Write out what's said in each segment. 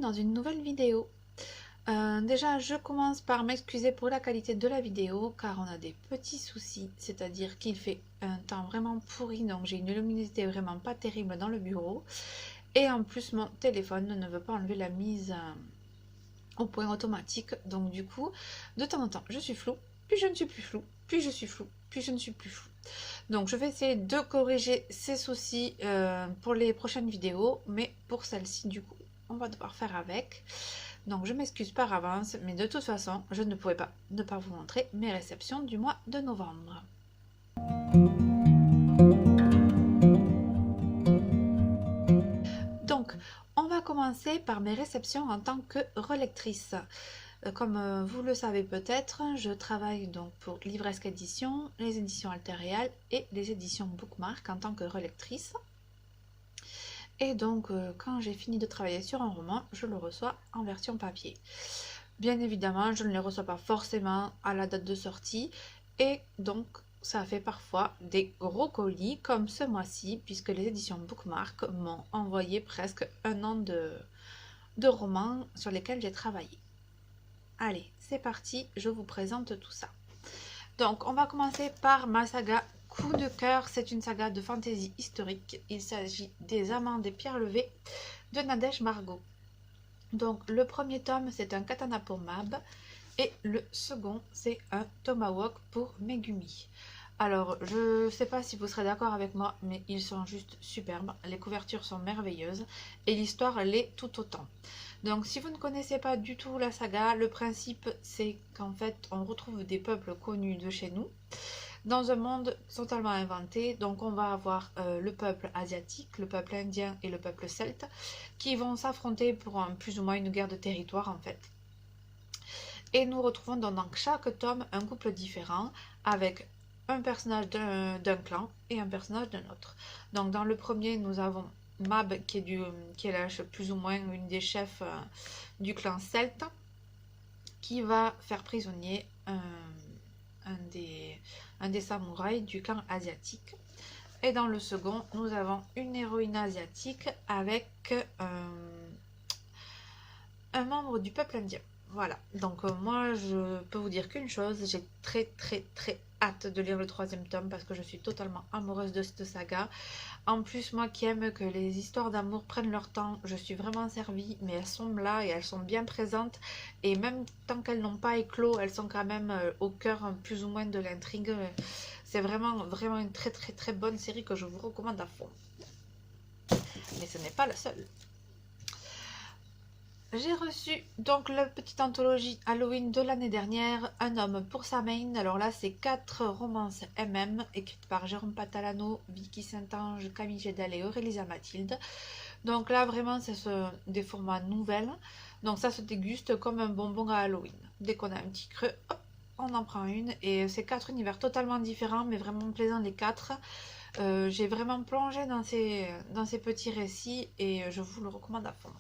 dans une nouvelle vidéo. Déjà, je commence par m'excuser pour la qualité de la vidéo car on a des petits soucis, c'est-à-dire qu'il fait un temps vraiment pourri, donc j'ai une luminosité vraiment pas terrible dans le bureau. Et en plus, mon téléphone ne veut pas enlever la mise au point automatique, donc du coup, de temps en temps, je suis floue, puis je ne suis plus floue, puis je suis floue, puis je ne suis plus floue. Donc je vais essayer de corriger ces soucis pour les prochaines vidéos, mais pour celle-ci, du coup, on va devoir faire avec. Donc je m'excuse par avance, mais de toute façon, je ne pouvais pas ne pas vous montrer mes réceptions du mois de novembre. Donc, on va commencer par mes réceptions en tant que relectrice. Comme vous le savez peut-être, je travaille donc pour Livresque Édition, les éditions Alterial et les éditions Bookmark en tant que relectrice. Et donc, quand j'ai fini de travailler sur un roman, je le reçois en version papier. Bien évidemment, je ne les reçois pas forcément à la date de sortie. Et donc, ça fait parfois des gros colis, comme ce mois-ci, puisque les éditions Bookmark m'ont envoyé presque un an de romans sur lesquels j'ai travaillé. Allez, c'est parti, je vous présente tout ça. Donc, on va commencer par ma saga Coup de cœur. C'est une saga de fantasy historique. Il s'agit des Amants des Pierres Levées de Nadège Margot. Donc, le premier tome, c'est un katana pour Mab. Et le second, c'est un tomahawk pour Megumi. Alors, je ne sais pas si vous serez d'accord avec moi, mais ils sont juste superbes. Les couvertures sont merveilleuses et l'histoire l'est tout autant. Donc, si vous ne connaissez pas du tout la saga, le principe, c'est qu'en fait, on retrouve des peuples connus de chez nous dans un monde totalement inventé. Donc, on va avoir le peuple asiatique, le peuple indien et le peuple celte qui vont s'affronter pour plus ou moins une guerre de territoire, en fait. Et nous retrouvons dans chaque tome un couple différent avec un personnage d'un clan et un personnage d'un autre. Donc dans le premier, nous avons Mab qui est plus ou moins une des chefs du clan celte qui va faire prisonnier un des samouraïs du clan asiatique. Et dans le second, nous avons une héroïne asiatique avec un membre du peuple indien. Voilà, donc moi je peux vous dire qu'une chose, j'ai très hâte de lire le troisième tome parce que je suis totalement amoureuse de cette saga. En plus, moi qui aime que les histoires d'amour prennent leur temps, je suis vraiment servie, mais elles sont là et elles sont bien présentes. Et même tant qu'elles n'ont pas éclos, elles sont quand même au cœur plus ou moins de l'intrigue. C'est vraiment une très bonne série que je vous recommande à fond. Mais ce n'est pas la seule. J'ai reçu donc la petite anthologie Halloween de l'année dernière, Un homme pour sa main. Alors là, c'est 4 romances MM écrites par Jérôme Patalano, Vicky Saint-Ange, Camille Gédel et Aurélie Mathilde. Donc là, vraiment, c'est des formats nouvelles. Donc ça se déguste comme un bonbon à Halloween. Dès qu'on a un petit creux, hop, on en prend une. Et c'est 4 univers totalement différents, mais vraiment plaisants les 4. J'ai vraiment plongé dans ces petits récits et je vous le recommande à fond.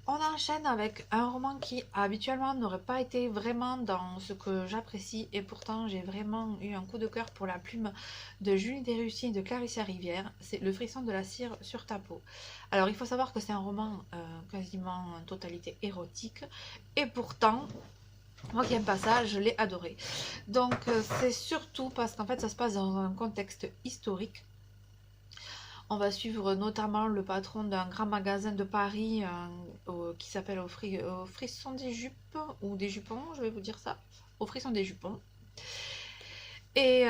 On enchaîne avec un roman qui habituellement n'aurait pas été vraiment dans ce que j'apprécie et pourtant j'ai vraiment eu un coup de cœur pour la plume de Julie Desrussi et de Clarissa Rivière. C'est Le frisson de la cire sur ta peau. Alors il faut savoir que c'est un roman quasiment en totalité érotique et pourtant moi qui aime pas ça, je l'ai adoré. Donc c'est surtout parce qu'en fait ça se passe dans un contexte historique. On va suivre notamment le patron d'un grand magasin de Paris qui s'appelle au frisson des jupes ou des jupons, je vais vous dire ça, au frisson des jupons. Et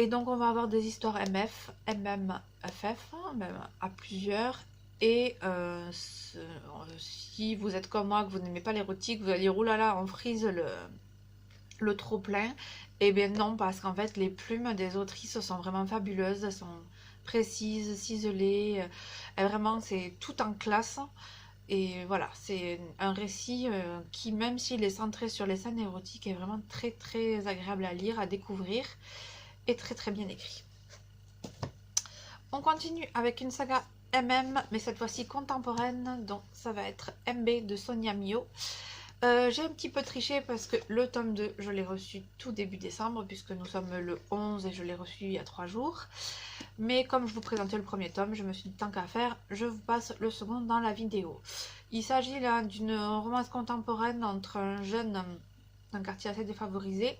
donc on va avoir des histoires MF, MMFF, même à plusieurs. Et si vous êtes comme moi, que vous n'aimez pas l'érotique, vous allez dire, oh là là, on frise le trop plein. Et bien non, parce qu'en fait les plumes des autrices sont vraiment fabuleuses, elles sont précises, ciselées, vraiment c'est tout en classe. Et voilà, c'est un récit qui, même s'il est centré sur les scènes érotiques, est vraiment très agréable à lire, à découvrir et très bien écrit. On continue avec une saga MM, mais cette fois-ci contemporaine, donc ça va être MB de Sonia Mio. J'ai un petit peu triché parce que le tome 2, je l'ai reçu tout début décembre, puisque nous sommes le 11 et je l'ai reçu il y a 3 jours. Mais comme je vous présentais le premier tome, je me suis dit tant qu'à faire, je vous passe le second dans la vidéo. Il s'agit là d'une romance contemporaine entre un jeune d'un quartier assez défavorisé,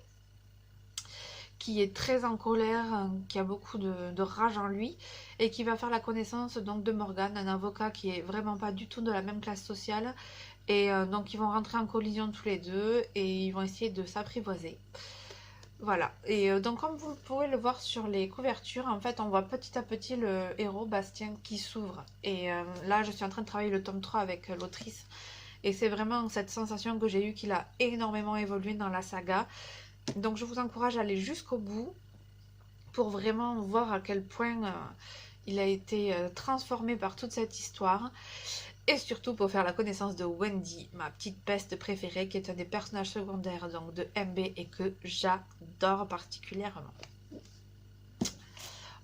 qui est très en colère, qui a beaucoup de rage en lui, et qui va faire la connaissance donc de Morgan, un avocat qui est vraiment pas du tout de la même classe sociale. Et donc ils vont rentrer en collision tous les deux et ils vont essayer de s'apprivoiser. Voilà, et donc comme vous pouvez le voir sur les couvertures, en fait on voit petit à petit le héros Bastien qui s'ouvre. Et là je suis en train de travailler le tome 3 avec l'autrice. Et c'est vraiment cette sensation que j'ai eue qu'il a énormément évolué dans la saga. Donc je vous encourage à aller jusqu'au bout pour vraiment voir à quel point il a été transformé par toute cette histoire. Et surtout pour faire la connaissance de Wendy, ma petite peste préférée, qui est un des personnages secondaires donc de MB et que j'adore particulièrement.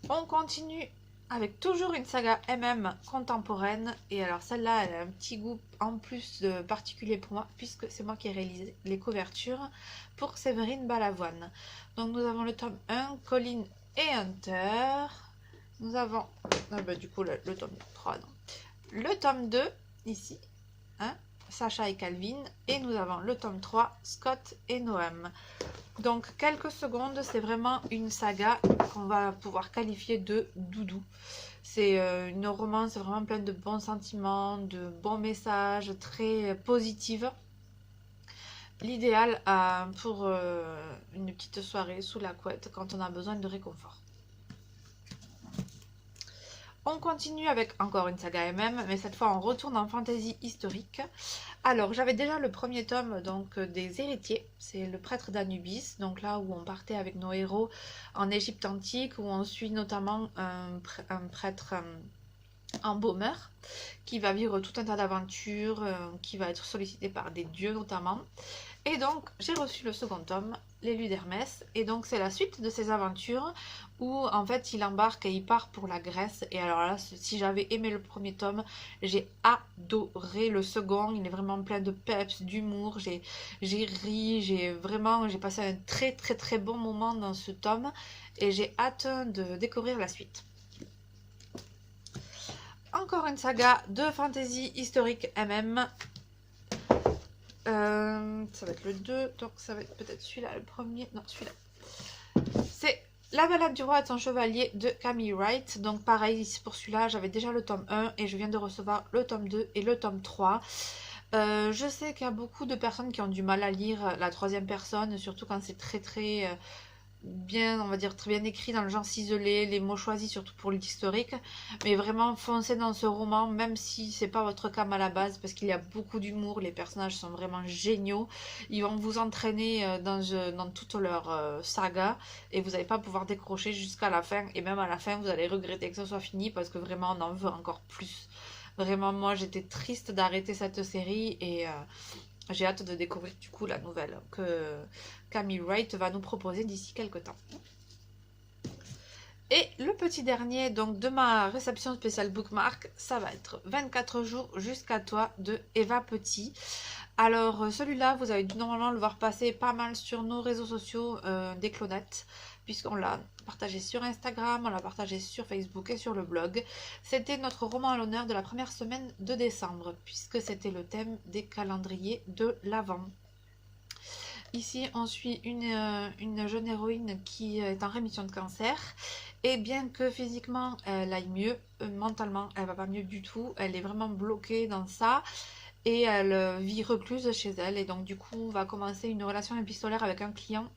On continue avec toujours une saga MM contemporaine. Et alors celle-là, elle a un petit goût en plus particulier pour moi, puisque c'est moi qui ai réalisé les couvertures pour Séverine Balavoine. Donc nous avons le tome 1, Colin et Hunter. Nous avons, du coup le tome 3, non. Le tome 2, ici, hein, Sacha et Calvin. Et nous avons le tome 3, Scott et Noam. Donc, quelques secondes, c'est vraiment une saga qu'on va pouvoir qualifier de doudou. C'est une romance vraiment pleine de bons sentiments, de bons messages, très positive. L'idéal pour une petite soirée sous la couette quand on a besoin de réconfort. On continue avec encore une saga MM, mais cette fois on retourne en fantasy historique. Alors j'avais déjà le premier tome donc des Héritiers, c'est le prêtre d'Anubis, donc là où on partait avec nos héros en Égypte antique, où on suit notamment un prêtre embaumeur qui va vivre tout un tas d'aventures, qui va être sollicité par des dieux notamment. Et donc j'ai reçu le second tome, L'élu d'Hermès, et donc c'est la suite de ses aventures où en fait il embarque et il part pour la Grèce. Et alors là, si j'avais aimé le premier tome, j'ai adoré le second. Il est vraiment plein de peps, d'humour, j'ai ri, j'ai passé un très bon moment dans ce tome et j'ai hâte de découvrir la suite. Encore une saga de fantasy historique MM. Ça va être le 2, donc ça va être peut-être celui-là, le premier. Non, celui-là. C'est La balade du roi et son chevalier de Camille Wright. Donc pareil, pour celui-là, j'avais déjà le tome 1 et je viens de recevoir le tome 2 et le tome 3. Je sais qu'il y a beaucoup de personnes qui ont du mal à lire la troisième personne, surtout quand c'est très bien, on va dire très bien écrit, dans le genre ciselé, les mots choisis surtout pour l'historique, mais vraiment foncez dans ce roman même si c'est pas votre cam à la base, parce qu'il y a beaucoup d'humour, les personnages sont vraiment géniaux, ils vont vous entraîner dans toute leur saga et vous n'allez pas pouvoir décrocher jusqu'à la fin, et même à la fin vous allez regretter que ce soit fini parce que vraiment on en veut encore plus. Vraiment, moi j'étais triste d'arrêter cette série et j'ai hâte de découvrir du coup la nouvelle que Camille Wright va nous proposer d'ici quelques temps. Et le petit dernier donc de ma réception spéciale bookmark, ça va être 24 jours jusqu'à toi de Eva Petit. Alors celui-là, vous avez dû normalement le voir passer pas mal sur nos réseaux sociaux des Clonettes, puisqu'on l'a partagé sur Instagram, on l'a partagé sur Facebook et sur le blog. C'était notre roman à l'honneur de la première semaine de décembre, puisque c'était le thème des calendriers de l'Avent. Ici, on suit une jeune héroïne qui est en rémission de cancer. Et bien que physiquement, elle aille mieux, mentalement, elle va pas mieux du tout. Elle est vraiment bloquée dans ça. Et elle vit recluse chez elle. Et donc, du coup, on va commencer une relation épistolaire avec un client.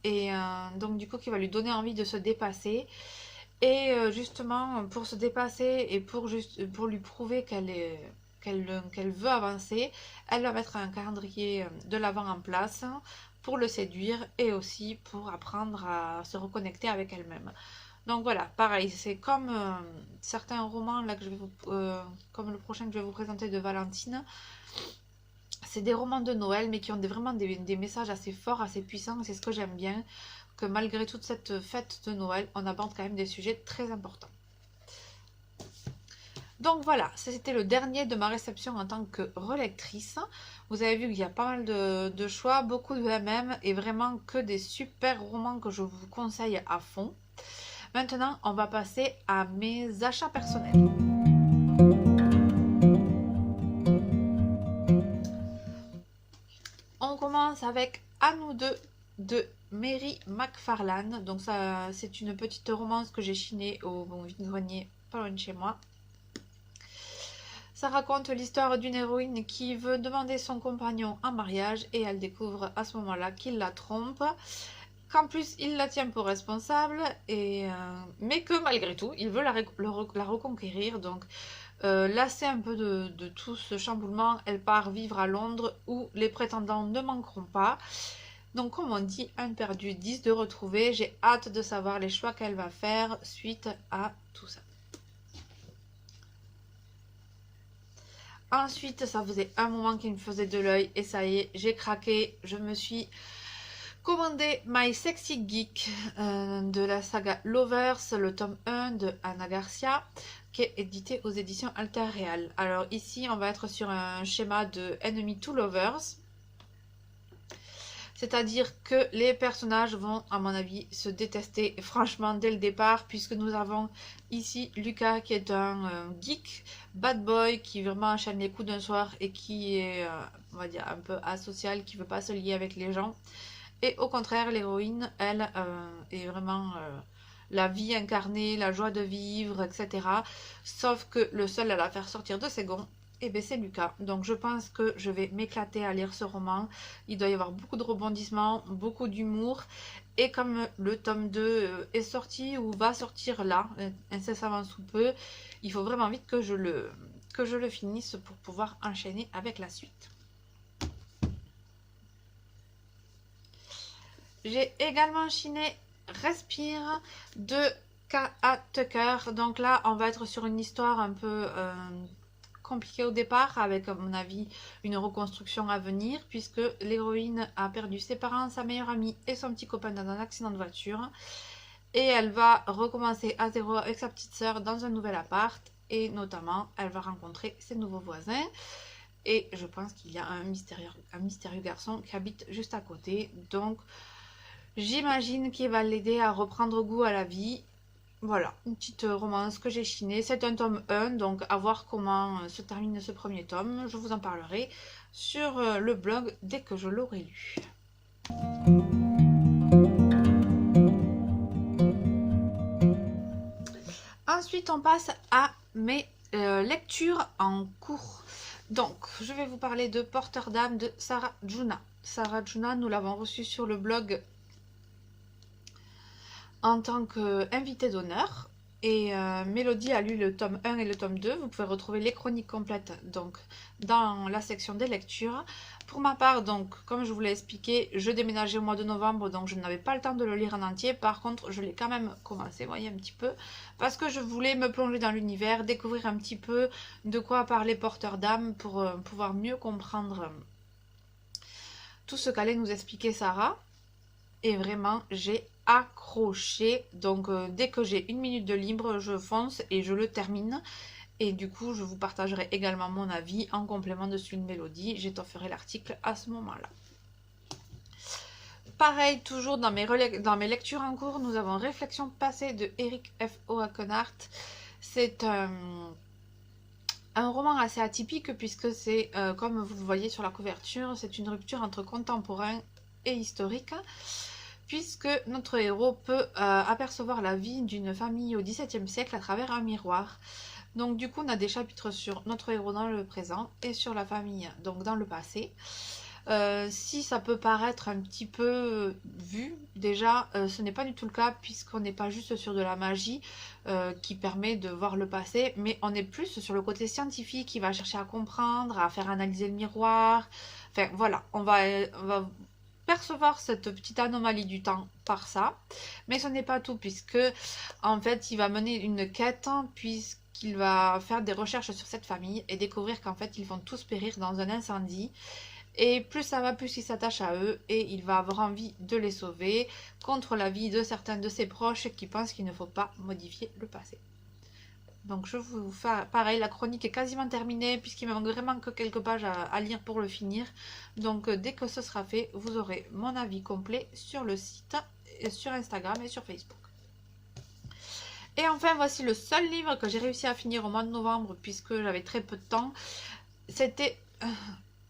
Et donc, du coup, qui va lui donner envie de se dépasser. Et justement, pour se dépasser et pour lui prouver qu'elle veut avancer, elle va mettre un calendrier de l'Avent en place pour le séduire et aussi pour apprendre à se reconnecter avec elle-même. Donc voilà, pareil, c'est comme certains romans là que je vais comme le prochain que je vais vous présenter de Valentine. C'est des romans de Noël mais qui ont vraiment des messages assez forts, assez puissants, et c'est ce que j'aime bien, que malgré toute cette fête de Noël, on aborde quand même des sujets très importants. Donc voilà, c'était le dernier de ma réception en tant que relectrice. Vous avez vu qu'il y a pas mal de choix, beaucoup de MM et vraiment que des super romans que je vous conseille à fond. Maintenant, on va passer à mes achats personnels. On commence avec À nous deux de Mary McFarlane. Donc ça, c'est une petite romance que j'ai chinée au vide-grenier pas loin de chez moi. Ça raconte l'histoire d'une héroïne qui veut demander son compagnon en mariage et elle découvre à ce moment-là qu'il la trompe, qu'en plus il la tient pour responsable, mais que malgré tout il veut la reconquérir. Donc lassée un peu de tout ce chamboulement, elle part vivre à Londres où les prétendants ne manqueront pas. Donc comme on dit, un perdu, 10 de retrouver. J'ai hâte de savoir les choix qu'elle va faire suite à tout ça. Ensuite, ça faisait un moment qu'il me faisait de l'œil et ça y est, j'ai craqué. Je me suis commandé My Sexy Geek de la saga Lovers, le tome 1 de Anna Garcia, qui est édité aux éditions Alter Real. Alors ici, on va être sur un schéma de Enemy to Lovers. C'est-à-dire que les personnages vont, à mon avis, se détester franchement dès le départ, puisque nous avons ici Lucas qui est un geek, bad boy, qui vraiment enchaîne les coups d'un soir et qui est, on va dire, un peu asocial, qui ne veut pas se lier avec les gens. Et au contraire, l'héroïne, elle, est vraiment la vie incarnée, la joie de vivre, etc. Sauf que le seul à la faire sortir de ses gonds, eh bien, c'est Lucas. Donc je pense que je vais m'éclater à lire ce roman. Il doit y avoir beaucoup de rebondissements, beaucoup d'humour. Et comme le tome 2 est sorti ou va sortir là, incessamment sous peu, il faut vraiment vite que je le finisse pour pouvoir enchaîner avec la suite. J'ai également chiné Respire de K.A. Tucker. Donc là, on va être sur une histoire un peu compliquée au départ, avec à mon avis une reconstruction à venir, puisque l'héroïne a perdu ses parents, sa meilleure amie et son petit copain dans un accident de voiture. Et elle va recommencer à zéro avec sa petite sœur dans un nouvel appart. Et notamment, elle va rencontrer ses nouveaux voisins. Et je pense qu'il y a un mystérieux garçon qui habite juste à côté. Donc, j'imagine qu'il va l'aider à reprendre goût à la vie. Voilà, une petite romance que j'ai chinée. C'est un tome 1, donc à voir comment se termine ce premier tome. Je vous en parlerai sur le blog dès que je l'aurai lu. Ensuite, on passe à mes lectures en cours. Donc, je vais vous parler de Porteur d'âme de Sarah Juna. Sarah Juna, nous l'avons reçue sur le blog en tant qu'invité d'honneur. Et Mélodie a lu le tome 1 et le tome 2. Vous pouvez retrouver les chroniques complètes donc, dans la section des lectures. Pour ma part, donc, comme je vous l'ai expliqué, je déménageais au mois de novembre, donc je n'avais pas le temps de le lire en entier. Par contre, je l'ai quand même commencé, vous voyez, un petit peu, parce que je voulais me plonger dans l'univers, découvrir un petit peu de quoi parlait Porteur d'âme pour pouvoir mieux comprendre tout ce qu'allait nous expliquer Sarah. Et vraiment, j'ai accroché. Donc, dès que j'ai une minute de libre, je fonce et je le termine. Et du coup, je vous partagerai également mon avis en complément de celui de Mélodie. J'étofferai l'article à ce moment-là. Pareil, toujours dans mes lectures en cours, nous avons Réflexion passée de Eric F. Oakenhart. C'est un roman assez atypique puisque c'est, comme vous le voyez sur la couverture, c'est une rupture entre contemporain et historique, puisque notre héros peut apercevoir la vie d'une famille au XVIIe siècle à travers un miroir. Donc du coup, on a des chapitres sur notre héros dans le présent et sur la famille, donc dans le passé. Si ça peut paraître un petit peu vu, déjà, ce n'est pas du tout le cas, puisqu'on n'est pas juste sur de la magie qui permet de voir le passé, mais on est plus sur le côté scientifique qui va chercher à comprendre, à faire analyser le miroir. Enfin voilà, on va percevoir cette petite anomalie du temps par ça, mais ce n'est pas tout, puisque en fait il va mener une quête, puisqu'il va faire des recherches sur cette famille et découvrir qu'en fait ils vont tous périr dans un incendie. Et plus ça va, plus il s'attache à eux et il va avoir envie de les sauver contre l'avis de certains de ses proches qui pensent qu'il ne faut pas modifier le passé. Donc je vous fais pareil, la chronique est quasiment terminée puisqu'il me manque vraiment que quelques pages à lire pour le finir. Donc dès que ce sera fait, vous aurez mon avis complet sur le site, sur Instagram et sur Facebook. Et enfin, voici le seul livre que j'ai réussi à finir au mois de novembre puisque j'avais très peu de temps. C'était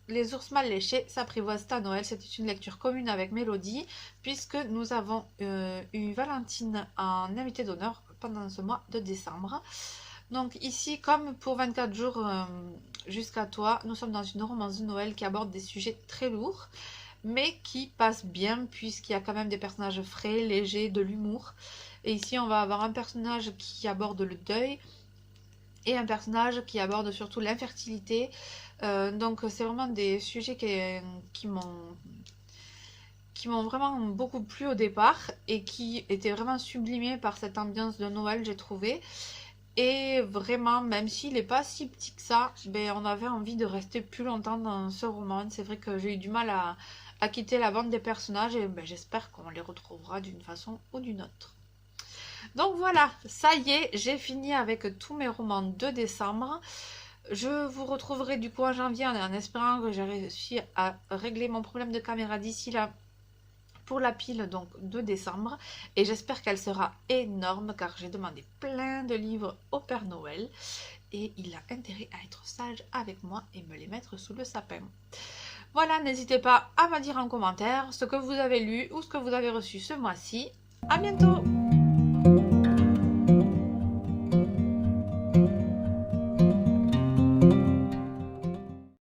Les ours mal léchés s'apprivoisent à Noël. C'était une lecture commune avec Mélodie puisque nous avons eu Valentine en invité d'honneur pendant ce mois de décembre. Donc ici, comme pour 24 jours jusqu'à toi, nous sommes dans une romance de Noël qui aborde des sujets très lourds, mais qui passe bien puisqu'il y a quand même des personnages frais, légers, de l'humour. Et ici, on va avoir un personnage qui aborde le deuil et un personnage qui aborde surtout l'infertilité. Donc c'est vraiment des sujets qui m'ont vraiment beaucoup plu au départ et qui étaient vraiment sublimés par cette ambiance de Noël, j'ai trouvé. Et vraiment, même s'il n'est pas si petit que ça, ben, on avait envie de rester plus longtemps dans ce roman. C'est vrai que j'ai eu du mal à quitter la bande des personnages et ben, j'espère qu'on les retrouvera d'une façon ou d'une autre. Donc voilà, ça y est, j'ai fini avec tous mes romans de décembre. Je vous retrouverai du coup en janvier en espérant que j'ai réussi à régler mon problème de caméra d'ici là pour la pile donc de décembre, et j'espère qu'elle sera énorme car j'ai demandé plein de livres au Père Noël et il a intérêt à être sage avec moi et me les mettre sous le sapin. Voilà, n'hésitez pas à me dire en commentaire ce que vous avez lu ou ce que vous avez reçu ce mois-ci. À bientôt!